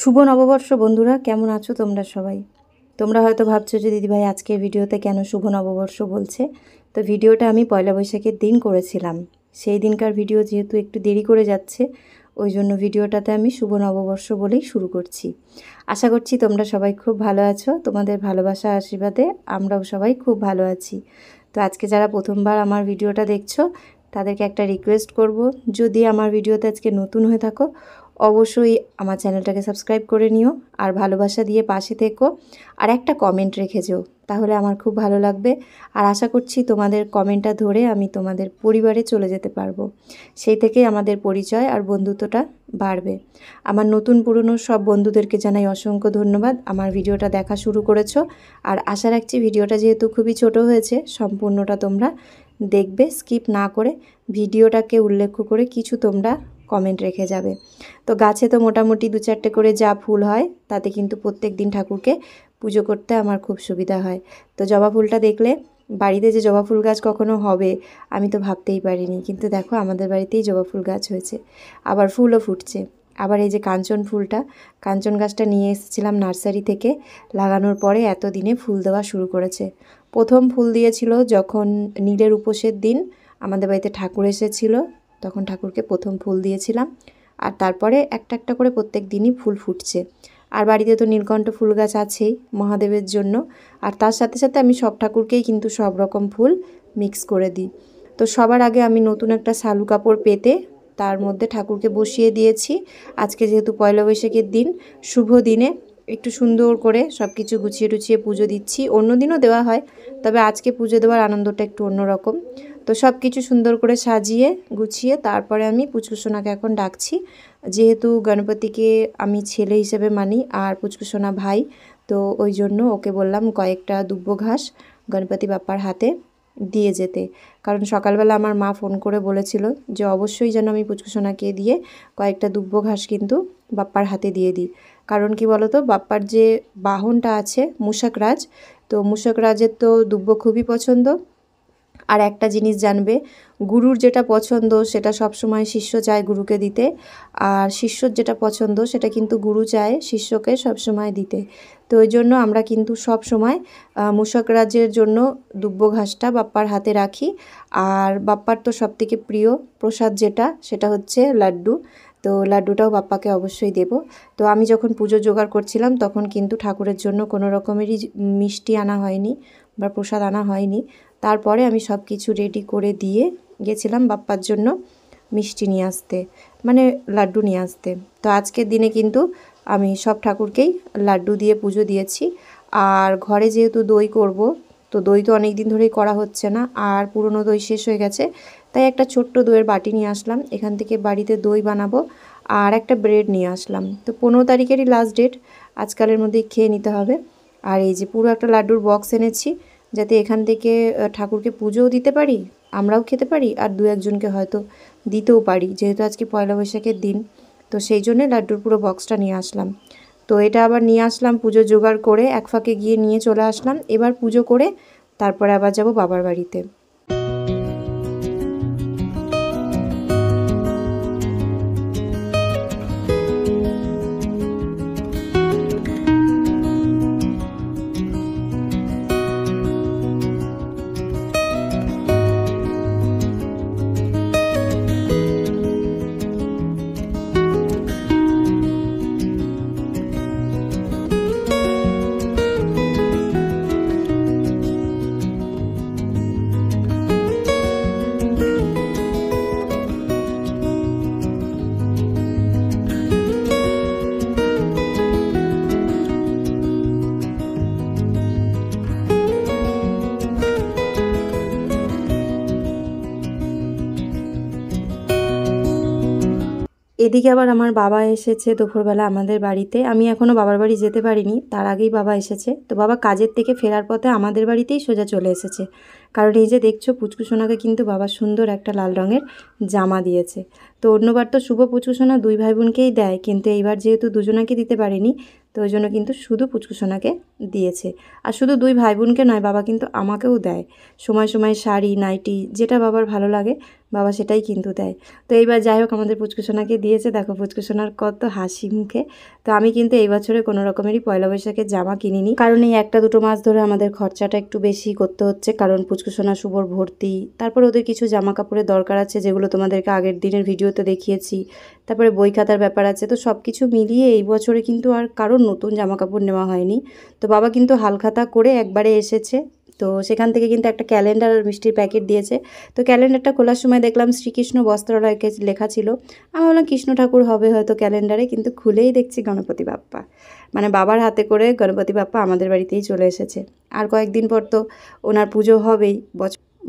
শুভ নববর্ষ বন্ধুরা, কেমন আছো তোমরা সবাই? তোমরা হয়তো ভাবছো যে দিদিভাই আজকের ভিডিওতে কেন শুভ নববর্ষ বলছে। তো ভিডিওটা আমি পয়লা বৈশাখের দিন করেছিলাম। সেই দিনকার ভিডিও যেহেতু একটু দেরি করে যাচ্ছে, ওই জন্য ভিডিওটাতে আমি শুভ নববর্ষ বলেই শুরু করছি। আশা করছি তোমরা সবাই খুব ভালো আছো। তোমাদের ভালোবাসা আশীর্বাদে আমরাও সবাই খুব ভালো আছি। তো আজকে যারা প্রথমবার আমার ভিডিওটা দেখছো তাদেরকে একটা রিকোয়েস্ট করব, যদি আমার ভিডিওতে আজকে নতুন হয়ে থাকো অবশ্যই আমার চ্যানেলটাকে সাবস্ক্রাইব করে নিও, আর ভালোবাসা দিয়ে পাশে থেকো, আর একটা কমেন্ট রেখে যেও, তাহলে আমার খুব ভালো লাগবে। আর আশা করছি তোমাদের কমেন্টটা ধরে আমি তোমাদের পরিবারে চলে যেতে পারবো। সেই থেকেই আমাদের পরিচয় আর বন্ধুত্বটা বাড়বে। আমার নতুন পুরনো সব বন্ধুদেরকে জানাই অসংখ্য ধন্যবাদ আমার ভিডিওটা দেখা শুরু করেছো। আর আশা রাখছি ভিডিওটা যেহেতু খুবই ছোট হয়েছে, সম্পূর্ণটা তোমরা দেখবে, স্কিপ না করে ভিডিওটাকে উল্লেখ করে কিছু তোমরা কমেন্ট রেখে যাবে। তো গাছে তো মোটামুটি 2-4টে করে যা ফুল হয় তাতে কিন্তু প্রত্যেক দিন ঠাকুরকে পুজো করতে আমার খুব সুবিধা হয়। তো জবা ফুলটা দেখলে, বাড়িতে যে জবা ফুল গাছ কখনো হবে আমি তো ভাবতেই পারিনি, কিন্তু দেখো আমাদের বাড়িতেই জবা ফুল গাছ হয়েছে, আবার ফুলও ফুটছে। আবার এই যে কাঞ্চন ফুলটা, কাঞ্চন গাছটা নিয়ে এসেছিলাম নার্সারি থেকে, লাগানোর পরে এতদিনে ফুল দেওয়া শুরু করেছে। প্রথম ফুল দিয়েছিল যখন নীলের উপোসের দিন আমাদের বাড়িতে ঠাকুর এসেছিল, তখন ঠাকুরকে প্রথম ফুল দিয়েছিলাম। আর তারপরে একটা একটা করে প্রত্যেক দিনই ফুল ফুটছে। আর বাড়িতে তো নীলকণ্ঠ ফুল গাছ আছেই মহাদেবের জন্য, আর তার সাথে সাথে আমি সব ঠাকুরকেই কিন্তু সব রকম ফুল মিক্স করে দিই। তো সবার আগে আমি নতুন একটা শালু কাপড় পেতে তার মধ্যে ঠাকুরকে বসিয়ে দিয়েছি। আজকে যেহেতু পয়লা বৈশাখের দিন, শুভ দিনে একটু সুন্দর করে সব কিছু গুছিয়ে টুছিয়ে পুজো দিচ্ছি। অন্য দিনও দেওয়া হয়, তবে আজকে পুজো দেওয়ার আনন্দটা একটু অন্যরকম। তো সব কিছু সুন্দর করে সাজিয়ে গুছিয়ে তারপরে আমি পুচকুসোনাকে এখন ডাকছি। যেহেতু গণপতিকে আমি ছেলে হিসেবে মানি আর পুচকুসোনা ভাই, তো ওই জন্য ওকে বললাম কয়েকটা দুব্বো ঘাস গণপতি বাপ্পার হাতে দিয়ে যেতে। কারণ সকালবেলা আমার মা ফোন করে বলেছিল যে অবশ্যই যেন আমি পুচকুসোনাকে দিয়ে কয়েকটা দুব্বো ঘাস কিন্তু বাপ্পার হাতে দিয়ে দিই। কারণ কি বলো তো, বাপ্পার যে বাহনটা আছে মূষকরাজ, তো মূষকরাজের তো দুব্বো খুবই পছন্দ। আর একটা জিনিস জানবে, গুরুর যেটা পছন্দ সেটা সবসময় শিষ্য চায় গুরুকে দিতে, আর শিষ্যর যেটা পছন্দ সেটা কিন্তু গুরু চায় শিষ্যকে সবসময় দিতে। তো ওই জন্য আমরা কিন্তু সব সময় মূষকরাজের জন্য দুব্বো ঘাসটা বাপ্পার হাতে রাখি। আর বাপ্পার তো সবথেকে প্রিয় প্রসাদ যেটা, সেটা হচ্ছে লাড্ডু। তো লাড্ডুটাও বাপ্পাকে অবশ্যই দেব। তো আমি যখন পুজো জোগাড় করছিলাম তখন কিন্তু ঠাকুরের জন্য কোনো রকমেরই মিষ্টি আনা হয়নি বা প্রসাদ আনা হয়নি। তারপরে আমি সব কিছু রেডি করে দিয়ে গেছিলাম বাপ্পার জন্য মিষ্টি নিয়ে আসতে, মানে লাড্ডু নিয়ে আসতে। তো আজকের দিনে কিন্তু আমি সব ঠাকুরকেই লাড্ডু দিয়ে পুজো দিয়েছি। আর ঘরে যেহেতু দই করব, তো দই তো অনেক দিন ধরেই করা হচ্ছে না, আর পুরনো দই শেষ হয়ে গেছে, তাই একটা ছোট্ট দইয়ের বাটি নিয়ে আসলাম। এখান থেকে বাড়িতে দই বানাবো। আর একটা ব্রেড নিয়ে আসলাম। তো 15 তারিখেরই লাস্ট ডেট, আজকালের মধ্যেই খেয়ে নিতে হবে। আর এই যে পুরো একটা লাড্ডুর বক্স এনেছি, যাতে এখান থেকে ঠাকুরকে পুজোও দিতে পারি, আমরাও খেতে পারি, আর 2-1জনকে হয়তো দিতেও পারি, যেহেতু আজকে পয়লা বৈশাখের দিন। তো সেই জন্যে লাড্ডুর পুরো বক্সটা নিয়ে আসলাম। তো এটা আবার নিয়ে আসলাম পুজো জোগাড় করে, এক ফাঁকে গিয়ে নিয়ে চলে আসলাম। এবার পুজো করে তারপরে আবার যাব বাবার বাড়িতে। এদিকে আবার আমার বাবা এসেছে দুপুরবেলা আমাদের বাড়িতে। আমি এখনও বাবার বাড়ি যেতে পারিনি, তার আগেই বাবা এসেছে। তো বাবা কাজের থেকে ফেরার পথে আমাদের বাড়িতেই সোজা চলে এসেছে। কারণ এই যে দেখছো, পুচকুসোনাকে কিন্তু বাবা সুন্দর একটা লাল রঙের জামা দিয়েছে। তো অন্যবার তো শুভ পুচকুসোনা 2 ভাই বোনকেই দেয়, কিন্তু এইবার যেহেতু দুজনাকে দিতে পারেনি, তো ওই জন্য কিন্তু শুধু পুচকুসোনাকে দিয়েছে। আর শুধু 2 ভাই বোনকে নয়, বাবা কিন্তু আমাকেও দেয়। সময় সময় শাড়ি নাইটি যেটা বাবার ভালো লাগে বাবা সেটাই কিন্তু দেয়। তো এইবার যাই হোক আমাদের পুচকুসোনাকে দিয়েছে, দেখো পুচকুসোনার কত হাসি মুখে। তো আমি কিন্তু এই বছরে কোনো রকমেরই পয়লা বৈশাখের জামা কিনিনি, কারণ এই 1-2 মাস ধরে আমাদের খরচাটা একটু বেশি করতে হচ্ছে, কারণ পুচকুসোনা শুভর ভর্তি, তারপর ওদের কিছু জামা কাপড়ের দরকার আছে যেগুলো তোমাদেরকে আগের দিনের ভিডিওতে দেখিয়েছি, তারপরে বই খাতার ব্যাপার আছে। তো সব কিছু মিলিয়ে এই বছরে কিন্তু আর কারোর নতুন জামা কাপড় নেওয়া হয়নি। তো বাবা কিন্তু হালখাতা করে একবারে এসেছে। তো সেখান থেকে কিন্তু একটা ক্যালেন্ডার আর মিষ্টির প্যাকেট দিয়েছে। তো ক্যালেন্ডারটা খোলার সময় দেখলাম শ্রীকৃষ্ণ বস্ত্রালয় লেখা ছিল। আমি ভাবলাম কৃষ্ণ ঠাকুর হবে হয়তো ক্যালেন্ডারে, কিন্তু খুলেই দেখছি গণপতি বাপ্পা। মানে বাবার হাতে করে গণপতি বাপ্পা আমাদের বাড়িতেই চলে এসেছে। আর কয়েকদিন পর তো ওনার পুজো হবেই।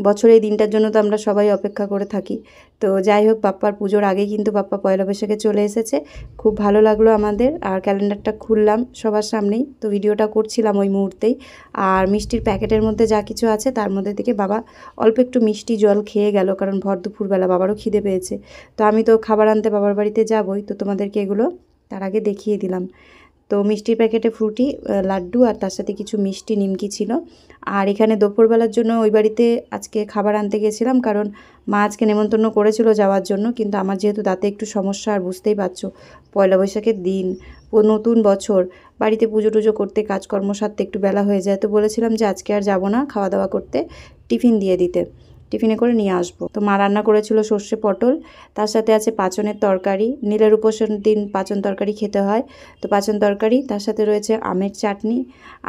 বছরে এই দিনটার জন্য তো আমরা সবাই অপেক্ষা করে থাকি। তো যাই হোক, বাপ্পার পুজোর আগেই কিন্তু বাপ্পা পয়লা বৈশাখে চলে এসেছে। খুব ভালো লাগলো আমাদের। আর ক্যালেন্ডারটা খুললাম সবার সামনেই, তো ভিডিওটা করছিলাম ওই মুহূর্তেই। আর মিষ্টির প্যাকেটের মধ্যে যা কিছু আছে তার মধ্যে থেকে বাবা অল্প একটু মিষ্টি জল খেয়ে গেল, কারণ ভর দুপুরবেলা বাবারও খিদে পেয়েছে। তো আমি তো খাবার আনতে বাবার বাড়িতে যাবই, তো তোমাদেরকে এগুলো তার আগে দেখিয়ে দিলাম। তো মিষ্টির প্যাকেটে ফ্রুটি, লাড্ডু আর তার সাথে কিছু মিষ্টি নিমকি ছিল। আর এখানে দুপুরবেলার জন্য ওই বাড়িতে আজকে খাবার আনতে গেছিলাম, কারণ মা আজকে নেমন্তন্ন করেছিল যাওয়ার জন্য, কিন্তু আমার যেহেতু দাঁতে একটু সমস্যা, আর বুঝতেই পারছো পয়লা বৈশাখের দিন, নতুন বছর, বাড়িতে পুজো টুজো করতে কাজকর্ম সারতে একটু বেলা হয়ে যায়। তো বলেছিলাম যে আজকে আর যাবো না খাওয়া দাওয়া করতে, টিফিন দিয়ে দিতে, টিফিনে করে নিয়ে আসবো। তো মা রান্না করেছিল সর্ষে পটল, তার সাথে আছে পাঁচনের তরকারি। নীলের উপোসের দিন পাঁচন তরকারি খেতে হয়, তো পাঁচন তরকারি, তার সাথে রয়েছে আমের চাটনি।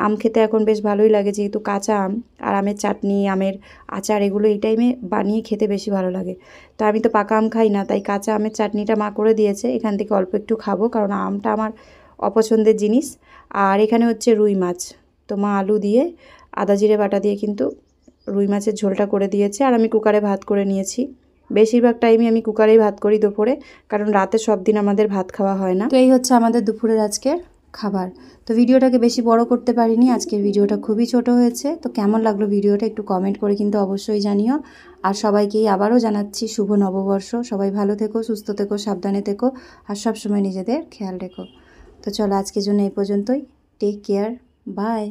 আম খেতে এখন বেশ ভালোই লাগে, যেহেতু কাঁচা আম, আর আমের চাটনি, আমের আচার, এগুলো এই টাইমে বানিয়ে খেতে বেশি ভালো লাগে। তো আমি তো পাকা আম খাই না, তাই কাঁচা আমের চাটনিটা মা করে দিয়েছে, এখান থেকে অল্প একটু খাবো, কারণ আমটা আমার অপছন্দের জিনিস। আর এখানে হচ্ছে রুই মাছ, তো মা আলু দিয়ে আদা জিরে বাটা দিয়ে কিন্তু রুই মাছের ঝোলটা করে দিয়েছে। আর আমি কুকারে ভাত করে নিয়েছি। বেশিরভাগ টাইমে আমি কুকারেই ভাত করি দুপুরে, কারণ রাতে সব দিন আমাদের ভাত খাওয়া হয় না। তো এই হচ্ছে আমাদের দুপুরের আজকের খাবার। তো ভিডিওটাকে বেশি বড় করতে পারিনি, আজকের ভিডিওটা খুবই ছোট হয়েছে। তো কেমন লাগলো ভিডিওটা একটু কমেন্ট করে কিন্তু অবশ্যই জানিও। আর সবাইকেই আবারও জানাচ্ছি শুভ নববর্ষ। সবাই ভালো থেকো, সুস্থ থেকো, সাবধানে থেকো, আর সবসময় নিজেদের খেয়াল রেখো। তো চলো আজকের জন্য এই পর্যন্তই। Take care, by.